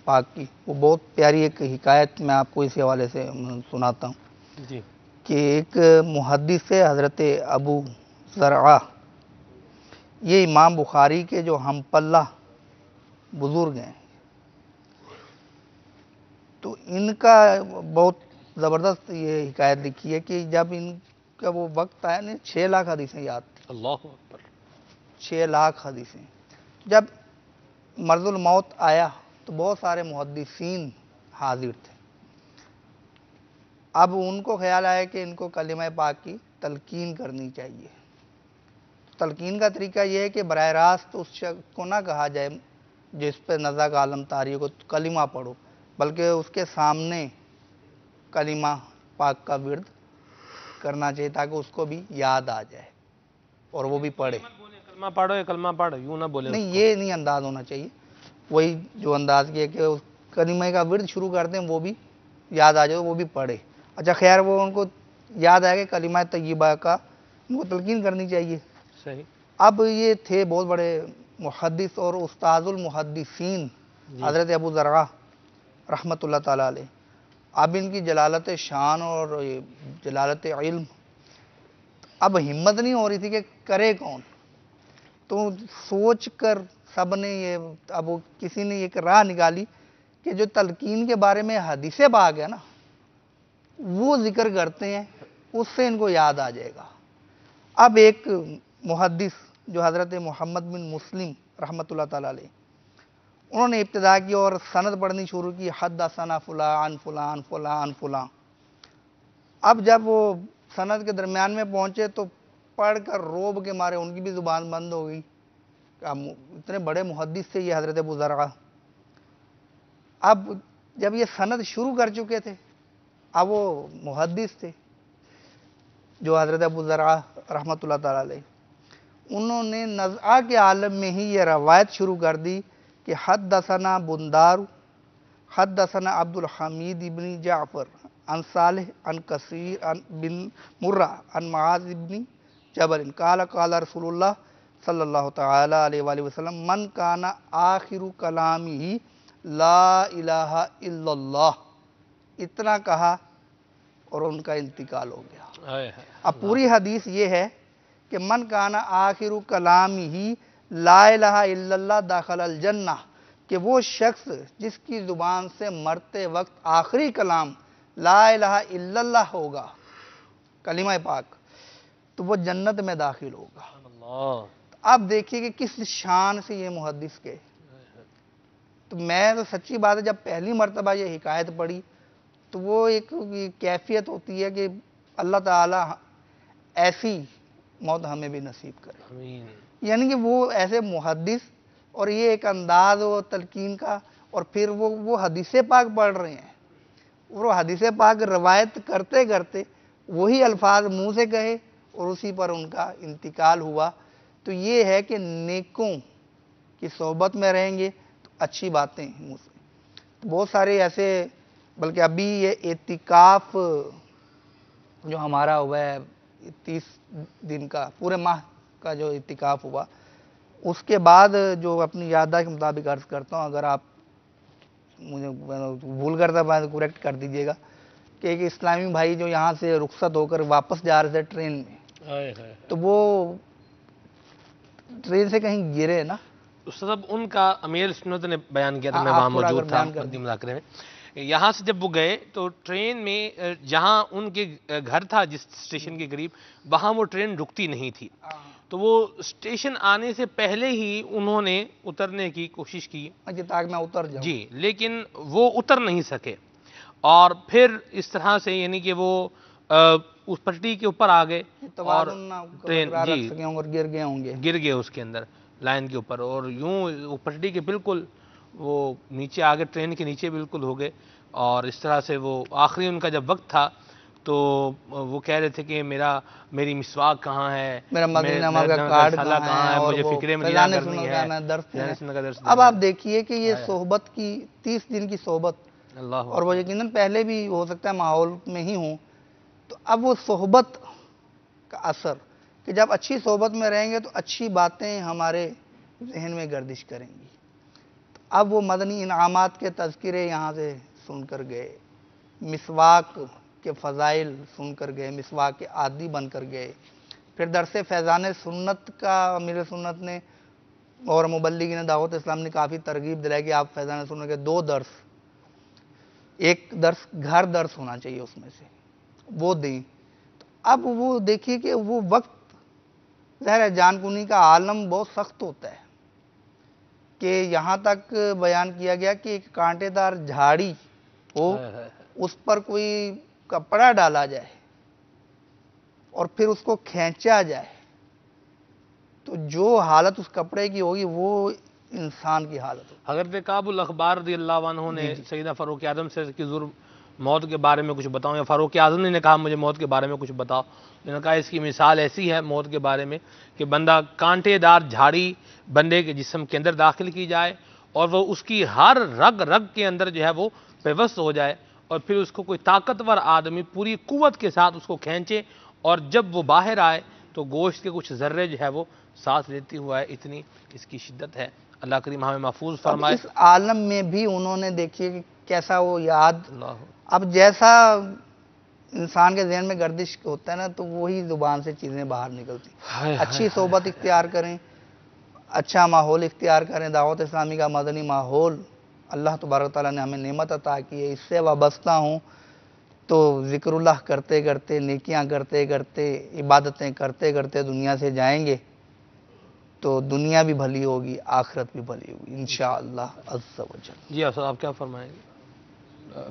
پاک کی، وہ بہت پیاری ایک حکایت میں آپ کو اسی حوالے سے سناتا ہوں جی کہ ایک محدث ہے حضرت ابو زرعہ، یہ امام بخاری کے جو ہم پلہ بزرگ ہیں، تو ان کا بہت زبردست یہ حکایت لکھی ہے کہ جب ان کا وہ وقت آیا نا 6 لاکھ حدیثیں یاد تھی، اللہ اکبر، 6 لاکھ حدیثیں، جب مرض الموت آیا تو بہت سارے محدثین حاضر تھے، اب ان کو خیال آیا کہ ان کو کلمہ پاک کی تلقین کرنی چاہیے۔ تلقین کا طریقہ یہ ہے کہ براہ راست اس شخص کو نہ کہا جائے جس پہ نزع کا عالم طاری کو کلمہ پڑھو، بلکہ اس کے سامنے کلمہ پاک کا ورد کرنا چاہیے تاکہ اس کو بھی یاد آ جائے اور وہ بھی پڑھے۔ کلمہ پڑھو یا کلمہ پڑھو، یوں نہ بولے نہیں، یہ نہیں انداز ہونا چاہیے، وہی جو انداز کیا کہ اس کلمہ کا ورد شروع کرتے ہیں وہ بھی یاد آ جائے وہ بھی پڑھے۔ اچھا خیر، وہ ان کو یاد آئے کہ کلمہ طیبہ کا ان کو تلقین کرنی چاہیے۔ صحیح۔ اب یہ تھے بہت بڑے محدث اور استاذ المحدثین حضرت ابو زرعہ رحمۃ اللہ تعالیٰ علیہ، اب ان کی جلالت شان اور جلالت علم، اب ہمت نہیں ہو رہی تھی کہ کرے کون، تو سوچ کر سب نے یہ اب کسی نے ایک راہ نکالی کہ جو تلقین کے بارے میں حدیث پاک ہے نا وہ ذکر کرتے ہیں، اس سے ان کو یاد آ جائے گا۔ اب ایک محدث جو حضرت محمد بن مسلم رحمۃ اللہ تعالیٰ علیہ، انہوں نے ابتدا کی اور سند پڑھنی شروع کی، حدثنا فلاں عن فلاں عن فلاں عن فلاں۔ اب جب وہ سند کے درمیان میں پہنچے تو پڑھ کر روب کے مارے ان کی بھی زبان بند ہو گئی، اتنے بڑے محدث تھے یہ حضرت ابو زرعہ۔ اب جب یہ سند شروع کر چکے تھے، اب وہ محدث تھے جو حضرت ابو زرعہ رحمۃ اللہ تعالیٰ علیہ، انہوں نے نزعہ کے عالم میں ہی یہ روایت شروع کر دی کہ حدثنا بندار حدثنا عبد الحمید ابن جعفر عن صالح عن کثیر عن بن مرہ عن معاذ ابن جبل قال قال رسول اللہ صلی اللہ تعالی علیہ وآلہ وسلم من کان آخر کلامہ لا الہ الا اللہ، اتنا کہا اور ان کا انتقال ہو گیا۔ اب پوری حدیث یہ ہے کہ من کان آخر کلامہ لا الہ الا اللہ داخل الجنہ، کہ وہ شخص جس کی زبان سے مرتے وقت آخری کلام لا الہ الا اللہ ہوگا، کلمہ پاک، تو وہ جنت میں داخل ہوگا۔ اب دیکھیے کہ کس شان سے یہ محدث کے، تو میں تو سچی بات ہے جب پہلی مرتبہ یہ حکایت پڑھی تو وہ ایک کیفیت ہوتی ہے کہ اللہ تعالی ایسی موت ہمیں بھی نصیب کرے، یعنی کہ وہ ایسے محدث اور یہ ایک انداز و تلقین کا، اور پھر وہ حدیث پاک پڑھ رہے ہیں، وہ حدیث پاک روایت کرتے کرتے وہی الفاظ منہ سے کہے اور اسی پر ان کا انتقال ہوا۔ تو یہ ہے کہ نیکوں کی صحبت میں رہیں گے تو اچھی باتیں منہ سے۔ بہت سارے ایسے، بلکہ ابھی یہ اعتکاف جو ہمارا ہوا ہے 30 دن کا، پورے ماہ کا جو اعتکاف ہوا، اس کے بعد جو اپنی یادداشت کے مطابق عرض کرتا ہوں، اگر آپ مجھے بھول کرتا میں کریکٹ کر دیجئے گا، کہ ایک اسلامی بھائی جو یہاں سے رخصت ہو کر واپس جا رہے تھے ٹرین میں، تو وہ ٹرین سے کہیں گرے نا، استاد ان کا امیر سنت نے بیان کیا تھا، میں وہاں موجود تھا مذاکرے میں۔ یہاں سے جب وہ گئے تو ٹرین میں جہاں ان کے گھر تھا جس اسٹیشن کے قریب، وہاں وہ ٹرین رکتی نہیں تھی، تو وہ اسٹیشن آنے سے پہلے ہی انہوں نے اترنے کی کوشش کی تاکہ میں اتر جاؤں، جی، لیکن وہ اتر نہیں سکے، اور پھر اس طرح سے یعنی کہ وہ اس پٹری کے اوپر آ گئے اور ٹرین گر گئے اس کے اندر لائن کے اوپر، اور یوں وہ پٹری کے بالکل وہ نیچے آ گئے، ٹرین کے نیچے بالکل ہو گئے، اور اس طرح سے وہ آخری ان کا جب وقت تھا تو وہ کہہ رہے تھے کہ میری مسواک کہاں ہے، میرا مدینہ کا کارڈ کہاں ہے، مجھے فکر مدینہ کرنی ہے۔ اب آپ دیکھیے کہ یہ صحبت کی 30 دن کی صحبت، اور وہ یقیناً پہلے بھی ہو سکتا ہے ماحول میں ہی ہوں، تو اب وہ صحبت کا اثر کہ جب اچھی صحبت میں رہیں گے تو اچھی باتیں ہمارے ذہن میں گردش کریں گی۔ اب وہ مدنی انعامات کے تذکرے یہاں سے سن کر گئے، مسواک کے فضائل سن کر گئے، مسواک کے عادی بن کر گئے، پھر درس فیضان سنت کا امیر سنت نے اور مبلغین دعوت اسلام نے کافی ترغیب دلائی کہ آپ فیضان سنت کے 2 درس، ایک درس گھر درس ہونا چاہیے اس میں سے، وہ دیں۔ تو اب وہ دیکھیے کہ وہ وقت ظاہر ہے جان کنی کا عالم بہت سخت ہوتا ہے، کہ یہاں تک بیان کیا گیا کہ ایک کانٹے دار جھاڑی ہو، اس پر کوئی کپڑا ڈالا جائے اور پھر اس کو کھینچا جائے، تو جو حالت اس کپڑے کی ہوگی وہ انسان کی حالت ہوگی۔ حضرت کعب الاخبار رضی اللہ عنہ نے سیدنا فاروق اعظم سے کہ ضرور موت کے بارے میں کچھ بتاؤں، یا فاروق اعظم نے کہا مجھے موت کے بارے میں کچھ بتاؤ، انہوں نے کہا اس کی مثال ایسی ہے موت کے بارے میں کہ بندہ کانٹے دار جھاڑی بندے کے جسم کے اندر داخل کی جائے اور وہ اس کی ہر رگ رگ کے اندر جو ہے وہ پیوست ہو جائے، اور پھر اس کو کوئی طاقتور آدمی پوری قوت کے ساتھ اس کو کھینچے، اور جب وہ باہر آئے تو گوشت کے کچھ ذرے جو ہے وہ سانس لیتی ہوا ہے، اتنی اس کی شدت ہے۔ اللہ کریم ہمیں محفوظ فرمائے۔ اس عالم میں بھی انہوں نے دیکھیے کہ کیسا وہ یاد، اب جیسا انسان کے ذہن میں گردش ہوتا ہے نا تو وہی زبان سے چیزیں باہر نکلتی۔ اچھی صحبت اختیار کریں، اچھا ماحول اختیار کریں، دعوت اسلامی کا مدنی ماحول اللہ تبارک تعالیٰ نے ہمیں نعمت عطا کی ہے، اس سے وابستہ ہوں تو ذکر اللہ کرتے کرتے، نیکیاں کرتے کرتے، عبادتیں کرتے کرتے دنیا سے جائیں گے تو دنیا بھی بھلی ہوگی، آخرت بھی بھلی ہوگی انشاءاللہ عز و جل۔ جی آپ کیا فرمائیں گے؟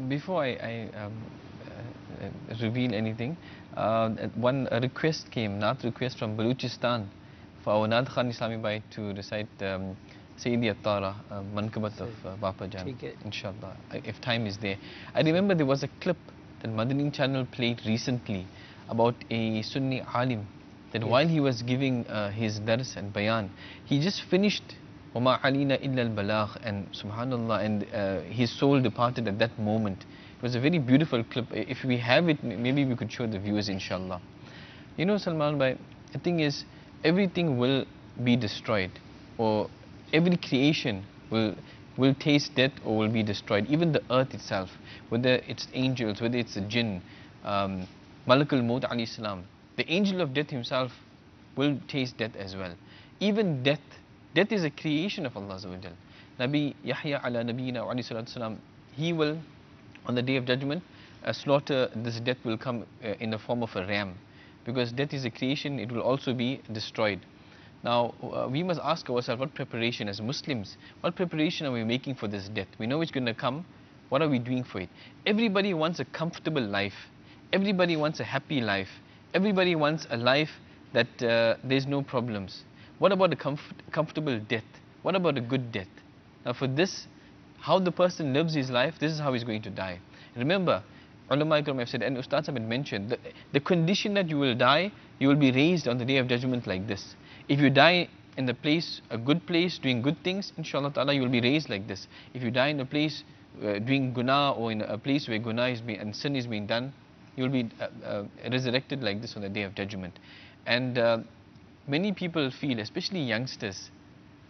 Before I reveal anything, one request came, not request from Baluchistan, for our Nad Khan Islami Bhai to recite Sayyidi Attara, Mankabat of Bapa Jan, inshallah, if time is there. I remember there was a clip that Madani channel played recently about a Sunni alim that while he was giving his dars and bayan, he just finished وَمَا عَلِينَا إِلَّا الْبَلَاغِ, and subhanallah, and his soul departed at that moment. It was a very beautiful clip. If we have it, maybe we could show the viewers, inshallah. You know, Salman bhai, the thing is, everything will be destroyed, or every creation will taste death or will be destroyed. Even the earth itself, whether it's angels, whether it's the jinn, Malakul Maut alayhi salam, the angel of death himself will taste death as well. Even death is a creation of Allah Azza wa Jal. Nabi Yahya ala Nabiyina wa alayhi salatu salam, he will, on the day of judgment, slaughter. This death will come in the form of a ram, because death is a creation, it will also be destroyed. Now, we must ask ourselves, what preparation as Muslims, what preparation are we making for this death? We know it's going to come, what are we doing for it? Everybody wants a comfortable life, everybody wants a happy life, everybody wants a life that there's no problems. What about a comfortable death? What about a good death? Now for this, how the person lives his life, this is how he's going to die. Remember, ulama ikram have said, and Ustads have been mentioned, the condition that you will die, you will be raised on the day of judgment like this. If you die in the place, a good place, doing good things, inshallah ta'ala, you will be raised like this. If you die in a place doing guna, or in a place where guna is being, and sin is being done, you will be resurrected like this on the day of judgment. And many people feel, especially youngsters,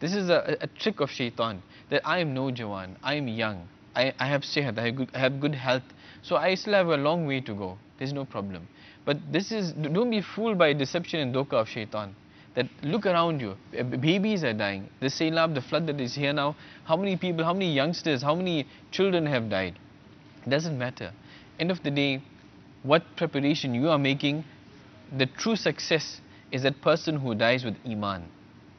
this is a trick of shaitan, that I am no jawan, I am young, I have sehat, I have good health, so I still have a long way to go, there's no problem. But this is, don't be fooled by deception and doka of shaitan. That look around you, babies are dying, the sailab, the flood that is here now, how many people, how many youngsters, how many children have died? It doesn't matter. End of the day, what preparation you are making, the true success is that person who dies with iman.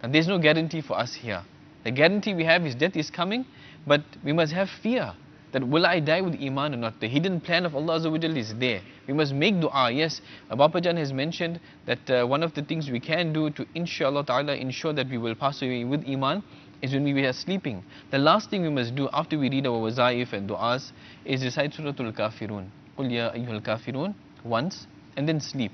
And there's no guarantee for us here. The guarantee we have is death is coming, but we must have fear that will I die with iman or not. The hidden plan of Allah Azza wa Jal is there. We must make dua. Yes, Bapajan has mentioned that one of the things we can do to inshallah ta'ala ensure that we will pass away with iman is when we are sleeping. The last thing we must do after we read our wazaif and du'as is recite Suratul Kafirun, Qul ya ayyuhal kafirun, once, and then sleep.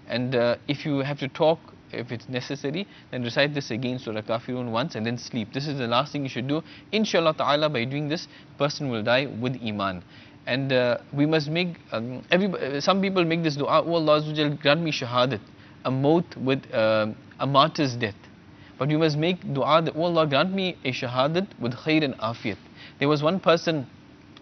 And if you have to talk, if it's necessary, then recite this again, Surah Kafirun, once, and then sleep. This is the last thing you should do. Inshallah ta'ala, by doing this, person will die with iman. And we must make, some people make this dua, oh Allah Azza wa Jal, grant me shahadat, a maut with a martyr's death. But we must make dua that, oh Allah, grant me a shahadat with khair and afiyat. There was one person,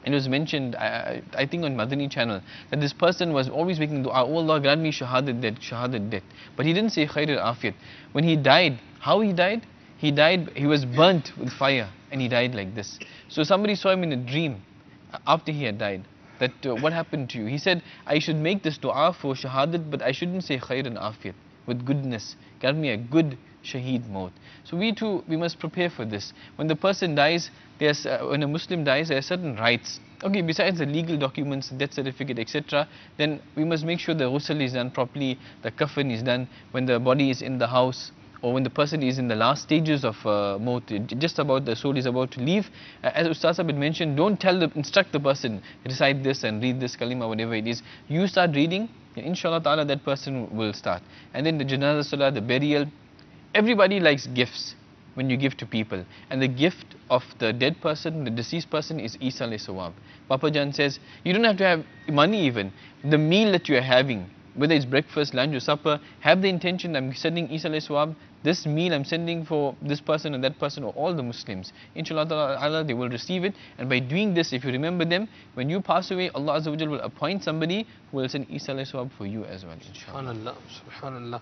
and it was mentioned, I think on Madani channel, that this person was always making dua, oh Allah, grant me shahadat death. But he didn't say khair and afiyat. When he died, how he died? He was burnt with fire, and he died like this. So somebody saw him in a dream after he had died, that what happened to you? He said, I should make this dua for shahadat, but I shouldn't say khair and afiyat, with goodness. Grant me a good shaheed maut. So we too, we must prepare for this. When the person dies, when a Muslim dies, there are certain rights. Okay, besides the legal documents, death certificate, etc., then we must make sure the ghusl is done properly, the kafan is done, when the body is in the house, or when the person is in the last stages of maut, just about the soul is about to leave. As Ustaz had mentioned, don't instruct the person, recite this and read this kalima, whatever it is. You start reading, and inshallah ta'ala that person will start. And then the janazah salah, the burial, everybody likes gifts when you give to people. And the gift of the dead person, the deceased person, is Isa alayhi sawab. Papa Jan says, you don't have to have money even. The meal that you are having, whether it's breakfast, lunch or supper, have the intention, I'm sending Isa alayhi sawab, this meal I'm sending for this person and that person, or all the Muslims. Inshallah ta'ala, they will receive it. And by doing this, if you remember them, when you pass away, Allah Azza wa Jal will appoint somebody who will send Isa alayhi sawab for you as well. Subhanallah, subhanallah.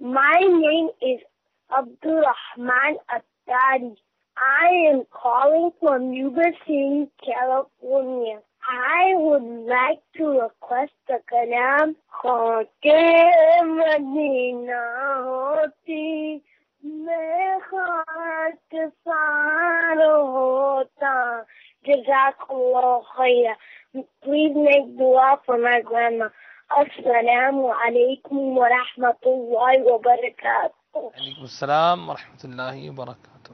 My name is Abdul Rahman Attari. I am calling from Yuba City, California. I would like to request the kalam Khake Madina hoti میں خاک سار ہوتا. Jazakallah khaira. Please make dua for my grandma. Assalamu alaikum wa rahmatullahi wa barakatuh. وعلیکم السلام ورحمۃ اللہ وبرکاتہ.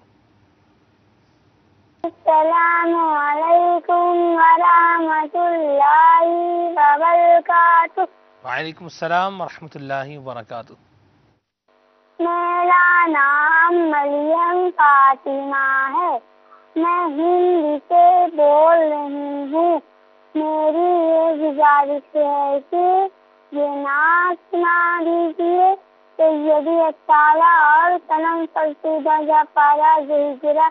Assalamu alaikum wa rahmatullahi wa barakatuh. وعلیکم السلام ورحمۃ اللہ وبرکاتہ. میرا نام مریم فاطمہ ہے. میں ہندی سے بول رہی ہوں. میری یہ گزارش ہے کہ یہ نعت سنا دیجیے. سیدی اطالہ اور صنم فرسودہ جا پارا زہجرا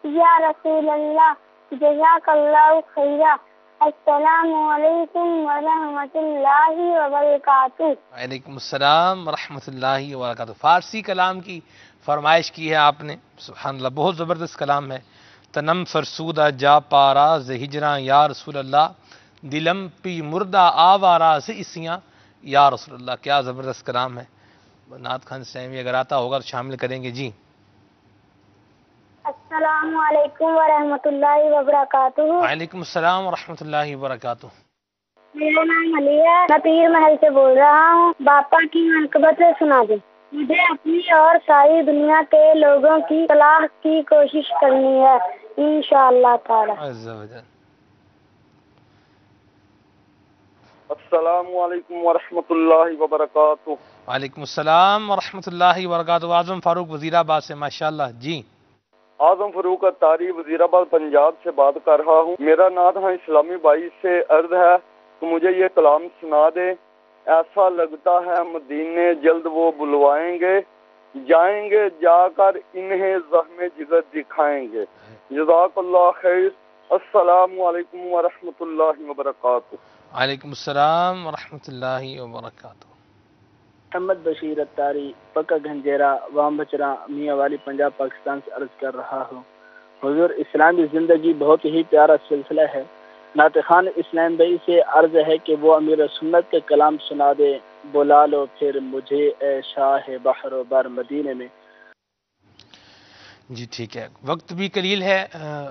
یا رسول اللہ جزاک اللہ خیرہ. السلام علیکم ورحمۃ اللہ وبرکاتہ. وعلیکم السلام ورحمۃ اللہ وبرکاتہ. فارسی کلام کی فرمائش کی ہے آپ نے. سبحان اللہ، بہت زبردست کلام ہے. تنم فرسودہ جا پارا زہجراں یا رسول اللہ، دلم پی مردہ آوارا سے اسیاں یا رسول اللہ. کیا زبردست کلام ہے. نعت خان سیمی اگر آتا ہوگا تو شامل کریں گے. جی السلام علیکم ورحمۃ اللہ وبرکاتہ. وعلیکم السلام ورحمۃ اللہ وبرکاتہ. میرا نام علی ہے. میں پیر محل سے بول رہا ہوں. باپا کی منقبت سے سنا دیں. مجھے اپنی اور ساری دنیا کے لوگوں کی صلاح کی کوشش کرنی ہے انشاءاللہ تعالی. عز و جل. السلام علیکم ورحمۃ اللہ وبرکاتہ. وعلیکم السلام ورحمۃ اللہ وبرکاتہ. اعظم فاروق وزیر آباد سے. ماشاءاللہ. جی اعظم فاروق اتاری وزیر آباد پنجاب سے بات کر رہا ہوں. میرا نعت ہاں اسلامی بھائی سے عرض ہے تو مجھے یہ کلام سنا دے. ایسا لگتا ہے مدینے جلد وہ بلوائیں گے، جائیں گے جا کر انہیں زخم جگر دکھائیں گے. جزاک اللہ خیر. السلام علیکم ورحمۃ اللہ وبرکاتہ. وعلیکم السلام ورحمۃ اللہ وبرکاتہ. محمد بشیر اتاری پکا گھنجیرا وام بچرا میاں والی پنجاب پاکستان سے عرض کر رہا ہوں. حضور اسلامی زندگی بہت ہی پیارا سلسلہ ہے. نعت خوان اسلام بھائی سے عرض ہے کہ وہ امیر سنت کے کلام سنا دے. بلا لو پھر مجھے اے شاہ بحر و بر مدینے میں. جی ٹھیک ہے، وقت بھی قلیل ہے.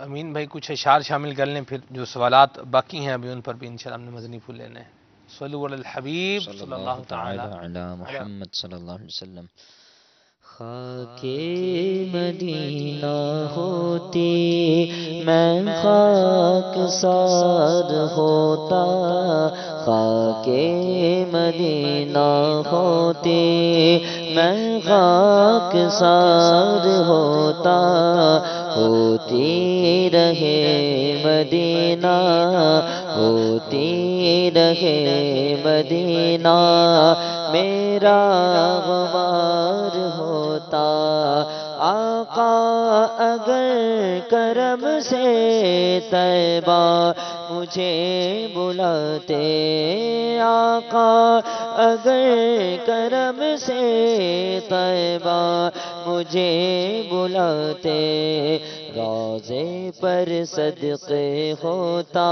امین بھائی کچھ اشعار شامل کر لیں، پھر جو سوالات باقی ہیں ابھی ان پر بھی انشاءاللہ ہم نے مدنی پھول لینے ہیں. صلو علی الحبیب صلی اللہ تعالی علی محمد صلی اللہ علیہ وسلم. خاک مدینہ ہوتی میں خاک سار ہوتا. خاک مدینہ ہوتی میں خاک سار ہوتا. ہوتی رہے مدینہ، ہوتی رہے مدینہ، میرا غبار ہوتا. آقا اگر کرم سے طیبہ مجھے بلاتے، آقا اگر کرم سے طیبہ مجھے بلاتے، روضے پر صدقے ہوتا،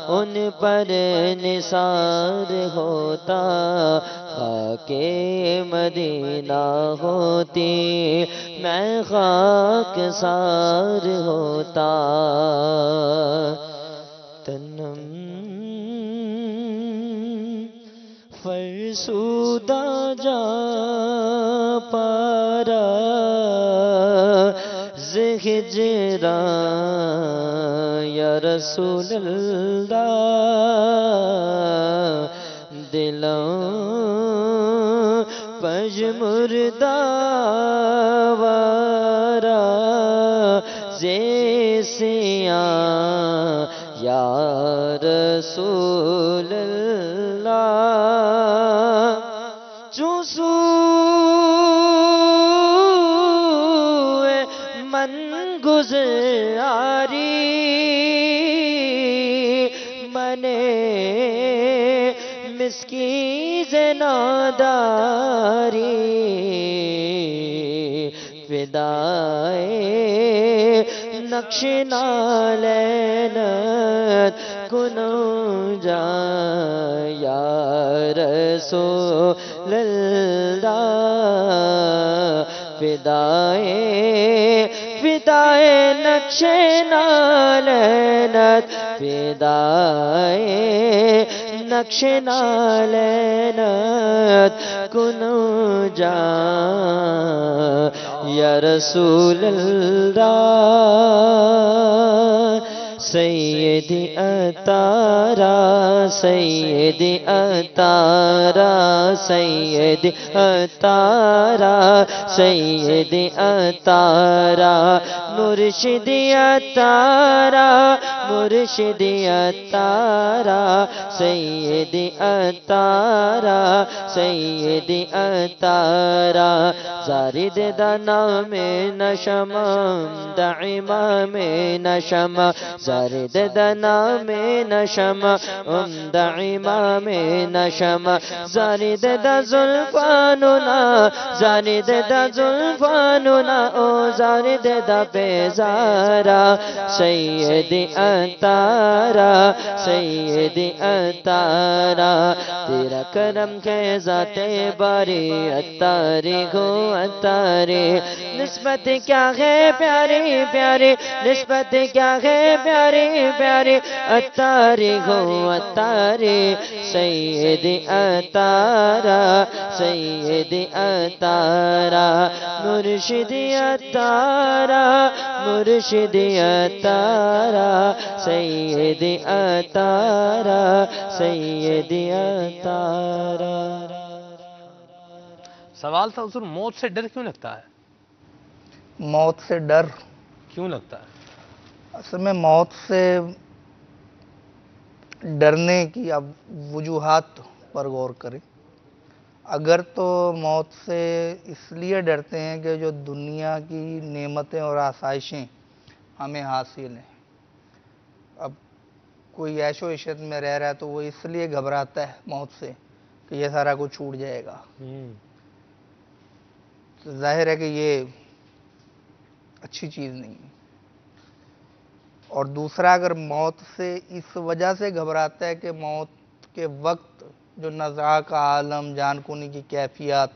ان پر نثار ہوتا. خاک مدینہ ہوتی میں خاک سار ہوتا. تنم فرسودہ جا پارا زہجراں یا رسول اللہ. دلوں پج مردہ وارا زیسیاں یا رسول اللہ. چوسوئے من گزاری منے مسکین ناداری. فدائے نقش نالینت کنوں جا یا رسول اللہ. فدائے نقش نالینت، فدائے نقش نالینت کنو جان یا رسول اللہ، سیدی اتارا، سیدی اتارا، سیدی اتارا، سیدی اتارا، مرشدی اتارا، مرشدی اتارا، سیدی اتارا، سیدی اتارا، زارد دا نام نشما دا امام نشما، زارد دا نام نشما دا امام نشما، زارد دا زلفاننا، زارد دا زلفاننا، او زارد دا بیزارا، سیدی اتارا، سیدی اتارا، تیرا کرم کے ذات باری اتاری گو اتاری، نسبت کیا ہے پیاری پیاری، نسبت کیا ہے پیاری پیاری، اتاری گو اتاری، سیدی اتارا، سیدی اتارا، مرشدی اتارا، مرشدی اتارا، سیدی اتارا، سیدی اتارا۔ سوال تھا حضور، موت سے ڈر کیوں لگتا ہے؟ موت سے ڈر کیوں لگتا ہے؟ اصل میں موت سے ڈرنے کی اب وجوہات پر غور کریں۔ اگر تو موت سے اس لیے ڈرتے ہیں کہ جو دنیا کی نعمتیں اور آسائشیں ہمیں حاصل ہیں، اب کوئی عیش و عشرت میں رہ رہا ہے تو وہ اس لیے گھبراتا ہے موت سے کہ یہ سارا کچھ چھوٹ جائے گا، تو ظاہر ہے کہ یہ اچھی چیز نہیں ہے۔ اور دوسرا، اگر موت سے اس وجہ سے گھبراتا ہے کہ موت کے وقت جو نزاع کا عالم، جان کنی کی کیفیات،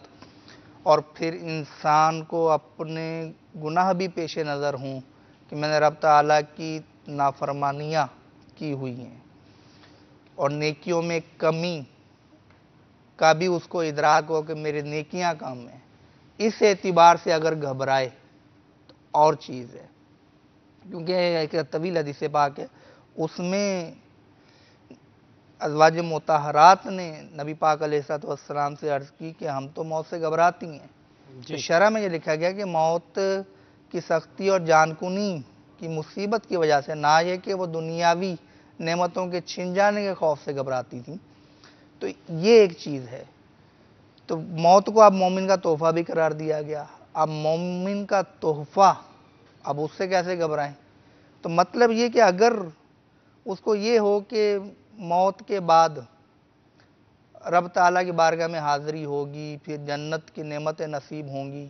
اور پھر انسان کو اپنے گناہ بھی پیش نظر ہوں کہ میں نے رب تعالیٰ کی نافرمانیاں کی ہوئی ہیں، اور نیکیوں میں کمی کا بھی اس کو ادراک ہو کہ میرے نیکیاں کم ہیں، اس اعتبار سے اگر گھبرائے تو اور چیز ہے۔ کیونکہ ایک طویل حدیث پاک ہے، اس میں ازواج مطہرات نے نبی پاک علیہ السلام سے عرض کی کہ ہم تو موت سے گھبراتی ہیں۔ تو شرح میں یہ لکھا گیا کہ موت کی سختی اور جان کنی کی مصیبت کی وجہ سے، نہ یہ کہ وہ دنیاوی نعمتوں کے چھن جانے کے خوف سے گھبراتی تھیں۔ تو یہ ایک چیز ہے۔ تو موت کو اب مومن کا تحفہ بھی قرار دیا گیا، اب مومن کا تحفہ، اب اس سے کیسے گھبرائیں؟ تو مطلب یہ کہ اگر اس کو یہ ہو کہ موت کے بعد رب تعالیٰ کی بارگاہ میں حاضری ہوگی، پھر جنت کی نعمتیں نصیب ہوں گی،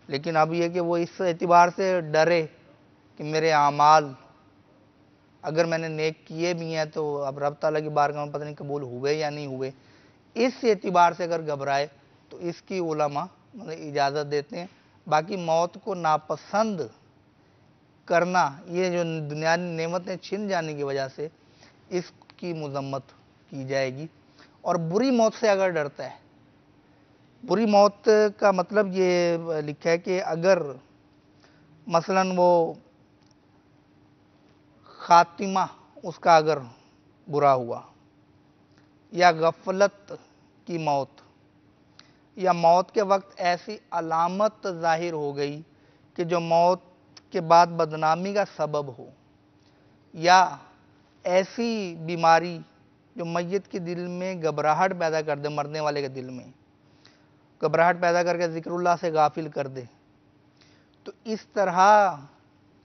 لیکن اب یہ کہ وہ اس اعتبار سے ڈرے کہ میرے اعمال اگر میں نے نیک کیے بھی ہیں تو اب رب تعالیٰ کی بارگاہ میں پتہ نہیں قبول ہوئے یا نہیں ہوئے، اس اعتبار سے اگر گھبرائے تو اس کی علماء اجازت دیتے ہیں۔ باقی موت کو ناپسند کرنا، یہ جو دنیاوی نعمتیں چھن جانے کی وجہ سے، اس کی مذمت کی جائے گی۔ اور بری موت سے اگر ڈرتا ہے، بری موت کا مطلب یہ لکھا ہے کہ اگر مثلا وہ خاتمہ اس کا اگر برا ہوا، یا غفلت کی موت، یا موت کے وقت ایسی علامت ظاہر ہو گئی کہ جو موت کے بعد بدنامی کا سبب ہو، یا ایسی بیماری جو میت کے دل میں گھبراہٹ پیدا کر دے، مرنے والے کے دل میں گھبراہٹ پیدا کر کے ذکر اللہ سے غافل کر دے، تو اس طرح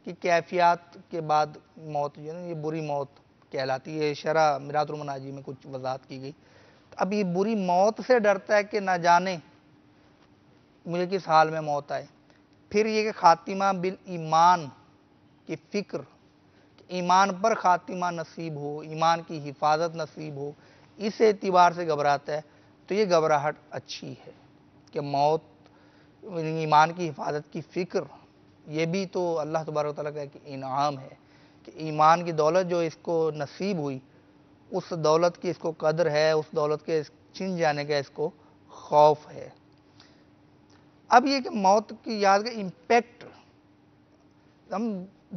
کی کیفیات کے بعد موت جو ہے نا، یہ بری موت کہلاتی ہے۔ شرح میرات المناجی میں کچھ وضاحت کی گئی۔ اب یہ بری موت سے ڈرتا ہے کہ نہ جانے مجھے کس حال میں موت آئے۔ پھر یہ کہ خاتمہ بالایمان کی فکر، ایمان پر خاتمہ نصیب ہو، ایمان کی حفاظت نصیب ہو، اس اعتبار سے گھبراتا ہے، تو یہ گھبراہٹ اچھی ہے کہ موت ایمان کی حفاظت کی فکر، یہ بھی تو اللہ تبارک و تعالیٰ کا ایک انعام ہے کہ ایمان کی دولت جو اس کو نصیب ہوئی، اس دولت کی اس کو قدر ہے، اس دولت کے چھن جانے کا اس کو خوف ہے۔ اب یہ کہ موت کی یاد کا امپیکٹ ہم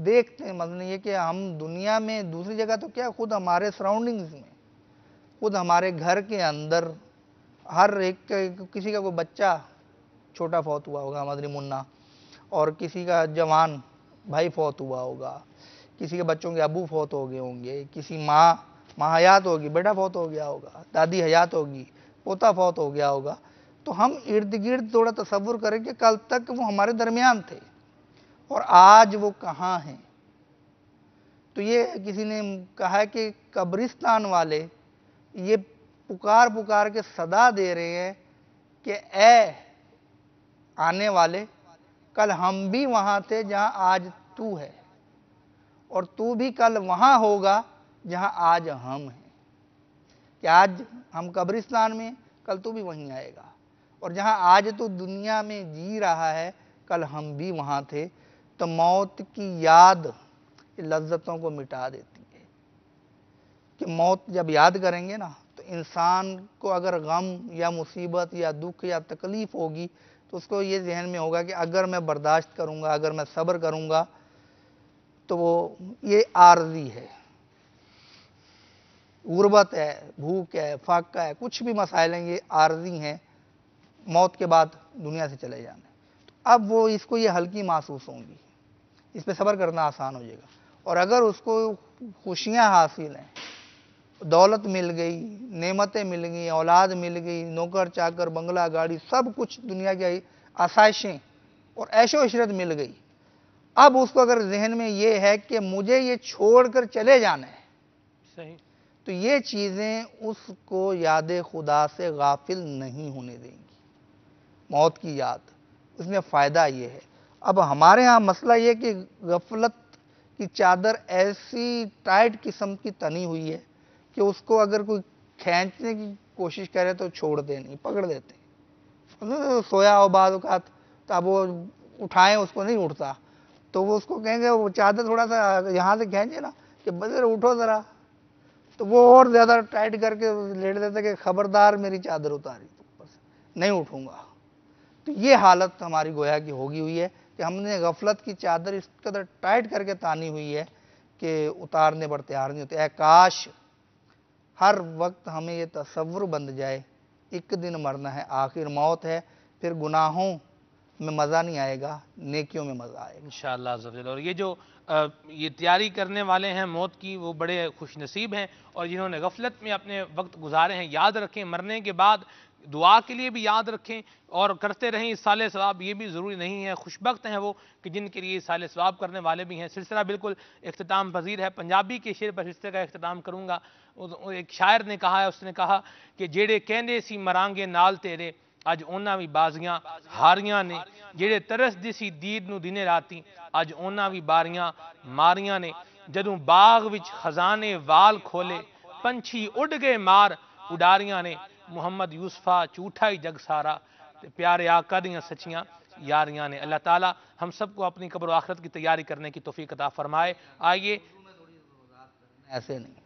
دیکھتے ہیں، مثلا یہ کہ ہم دنیا میں دوسری جگہ تو کیا، خود ہمارے سراؤنڈنگز میں، خود ہمارے گھر کے اندر ہر ایک کسی کا کوئی بچہ چھوٹا فوت ہوا ہوگا، مدنی منا، اور کسی کا جوان بھائی فوت ہوا ہوگا، کسی کے بچوں کے ابو فوت ہو گئے ہوں گے، کسی ماں حیات ہوگی، بیٹا فوت ہو گیا ہوگا، دادی حیات ہوگی، پوتا فوت ہو گیا ہوگا۔ تو ہم ارد گرد تھوڑا تصور کریں کہ کل تک وہ ہمارے درمیان تھے اور آج وہ کہاں ہیں۔ تو یہ کسی نے کہا کہ قبرستان والے یہ پکار کے صدا دے رہے ہیں کہ اے آنے والے، کل ہم بھی وہاں تھے جہاں آج تو ہے، اور تو بھی کل وہاں ہوگا جہاں آج ہم ہیں، کہ آج ہم قبرستان میں، کل تو بھی وہیں آئے گا، اور جہاں آج تو دنیا میں جی رہا ہے کل ہم بھی وہاں تھے۔ تو موت کی یاد لذتوں کو مٹا دیتی ہے، کہ موت جب یاد کریں گے نا تو انسان کو اگر غم یا مصیبت یا دکھ یا تکلیف ہوگی تو اس کو یہ ذہن میں ہوگا کہ اگر میں برداشت کروں گا، اگر میں صبر کروں گا تو وہ یہ عارضی ہے، غربت ہے، بھوک ہے، فاقہ ہے، کچھ بھی مسائل ہیں یہ عارضی ہیں، موت کے بعد دنیا سے چلے جانا ہے۔ تو اب وہ اس کو یہ ہلکی محسوس ہوں گی، اس پہ صبر کرنا آسان ہو جائے گا۔ اور اگر اس کو خوشیاں حاصل ہیں، دولت مل گئی، نعمتیں مل گئی، اولاد مل گئی، نوکر چاکر، بنگلہ گاڑی، سب کچھ دنیا کی آسائشیں اور عیش و عشرت مل گئی، اب اس کو اگر ذہن میں یہ ہے کہ مجھے یہ چھوڑ کر چلے جانا ہے، صحیح، تو یہ چیزیں اس کو یاد خدا سے غافل نہیں ہونے دیں گی۔ موت کی یاد، اس میں فائدہ یہ ہے۔ اب ہمارے ہاں مسئلہ یہ کہ غفلت کی چادر ایسی ٹائٹ قسم کی تنی ہوئی ہے کہ اس کو اگر کوئی کھینچنے کی کوشش کرے تو چھوڑتے نہیں، پکڑ دیتے ہیں۔ سویا ہو بعض اوقات تو اب وہ اٹھائیں اس کو نہیں اٹھتا، تو وہ اس کو کہیں گے وہ چادر تھوڑا سا یہاں سے کھینچے نا کہ بذر اٹھو ذرا، تو وہ اور زیادہ ٹائٹ کر کے لیٹ دیتے کہ خبردار میری چادر اتاری تو اوپر سے نہیں اٹھوں گا۔ تو یہ حالت ہماری گویا کی ہوگی ہوئی ہے کہ ہم نے غفلت کی چادر اس قدر ٹائٹ کر کے تانی ہوئی ہے کہ اتارنے پر تیار نہیں ہوتے۔ اے کاش ہر وقت ہمیں یہ تصور بند جائے ایک دن مرنا ہے، آخر موت ہے، پھر گناہوں میں مزہ نہیں آئے گا، نیکیوں میں مزہ آئے گا انشاءاللہ عز و جل۔ اور یہ جو یہ تیاری کرنے والے ہیں موت کی، وہ بڑے خوش نصیب ہیں، اور جنہوں نے غفلت میں اپنے وقت گزارے ہیں، یاد رکھیں مرنے کے بعد دعا کے لیے بھی یاد رکھیں اور کرتے رہیں صالح ثواب۔ یہ بھی ضروری نہیں ہے، خوش بخت ہیں وہ کہ جن کے لیے صالح ثواب کرنے والے بھی ہیں۔ سلسلہ بالکل اختتام پذیر ہے، پنجابی کے شعر پر سلسلے کا اختتام کروں گا۔ ایک شاعر نے کہا ہے، اس نے کہا کہ جیڑے کہندے سی مرانگے نال تیرے، اج اونا بھی بازیاں ہاریاں نے، جیڑے ترس دی سی دید نو دینے راتی، اج اونا بھی باریاں ماریاں نے، جدوں باغ وچ خزانے وال کھولے، پنچھی اڑ گئے مار اڈاریاں نے، محمد یوسفہ جھوٹا ہی جگ سارا، پیارے آقا دیاں سچیاں یاریاں نے۔ اللہ تعالیٰ ہم سب کو اپنی قبر و آخرت کی تیاری کرنے کی توفیق عطا فرمائے۔ آئیے ایسے نہیں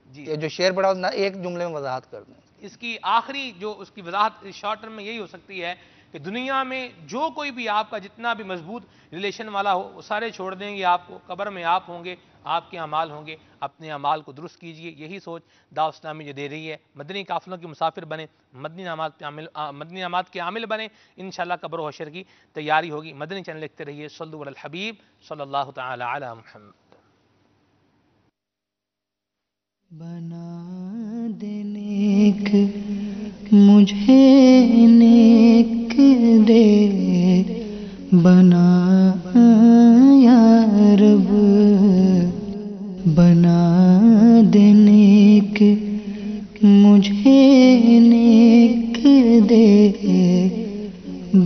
جی، جو شعر پڑھا ایک جملے میں وضاحت کر دیں۔ اس کی آخری جو اس کی وضاحت شارٹ ٹرم میں یہی ہو سکتی ہے کہ دنیا میں جو کوئی بھی آپ کا جتنا بھی مضبوط ریلیشن والا ہو، وہ سارے چھوڑ دیں گے آپ کو، قبر میں آپ ہوں گے، آپ کے اعمال ہوں گے، اپنے اعمال کو درست کیجئے۔ یہی سوچ دعوت اسلامی جو دے رہی ہے، مدنی قافلوں کے مسافر بنیں، مدنی نامات کے عامل بنیں، انشاءاللہ قبر و حشر کی تیاری ہوگی۔ مدنی چینل لکھتے رہیے، صلو علی الحبیب صلی اللہ تعالی علی محمد۔ بنا دے نیک مجھے نیک دے، بنا یا رب، بنا دے نیک مجھے نیک دے،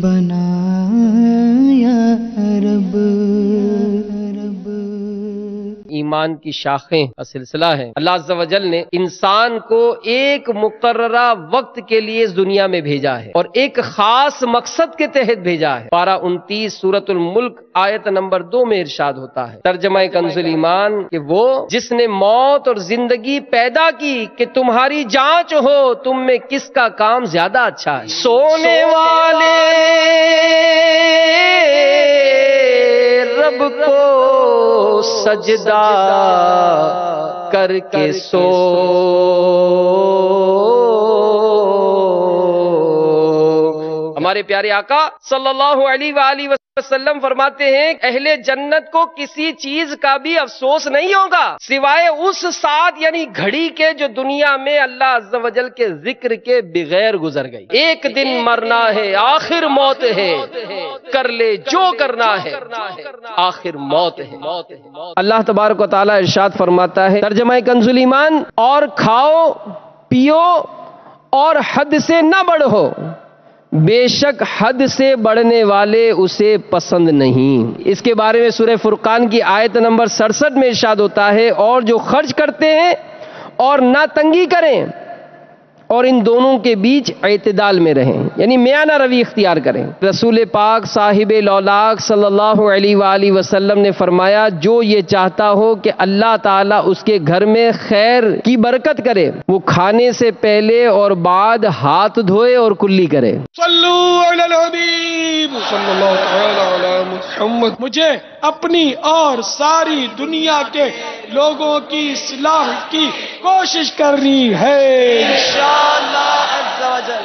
بنا یا رب۔ ایمان کی شاخیں کا سلسلہ ہے۔ اللہ عز و جل نے انسان کو ایک مقررہ وقت کے لیے اس دنیا میں بھیجا ہے اور ایک خاص مقصد کے تحت بھیجا ہے۔ پارہ 29 سورۃ الملک آیت نمبر 2 میں ارشاد ہوتا ہے، ترجمہ کنز الایمان، کہ وہ جس نے موت اور زندگی پیدا کی کہ تمہاری جانچ ہو تم میں کس کا کام زیادہ اچھا ہے۔ سونے والے رب کو سجدہ کر کے سو، ہمارے پیارے آقا صلی اللہ علیہ وآلہ وسلم فرماتے ہیں اہل جنت کو کسی چیز کا بھی افسوس نہیں ہوگا سوائے اس ساتھ یعنی گھڑی کے جو دنیا میں اللہ عز و جل کے ذکر کے بغیر گزر گئی۔ ایک دن مرنا ہے، آخر موت ہے، کر لے جو کرنا ہے، آخر موت ہے۔ اللہ تبارک و تعالی ارشاد فرماتا ہے ترجمہ کنز الایمان، اور کھاؤ پیو اور حد سے نہ بڑھو، بے شک حد سے بڑھنے والے اسے پسند نہیں۔ اس کے بارے میں سورہ فرقان کی آیت نمبر 67 میں ارشاد ہوتا ہے اور جو خرچ کرتے ہیں اور نہ تنگی کریں اور ان دونوں کے بیچ اعتدال میں رہیں، یعنی میانہ روی اختیار کریں۔ رسول پاک صاحب لولاک صلی اللہ علیہ وآلہ وسلم نے فرمایا جو یہ چاہتا ہو کہ اللہ تعالیٰ اس کے گھر میں خیر کی برکت کرے وہ کھانے سے پہلے اور بعد ہاتھ دھوئے اور کلی کرے۔ صلو علی الحبیب صلی اللہ تعالی علی محمد۔ مجھے اپنی اور ساری دنیا کے لوگوں کی اصلاح کی کوشش کرنی ہے انشاءاللہ عز و جل۔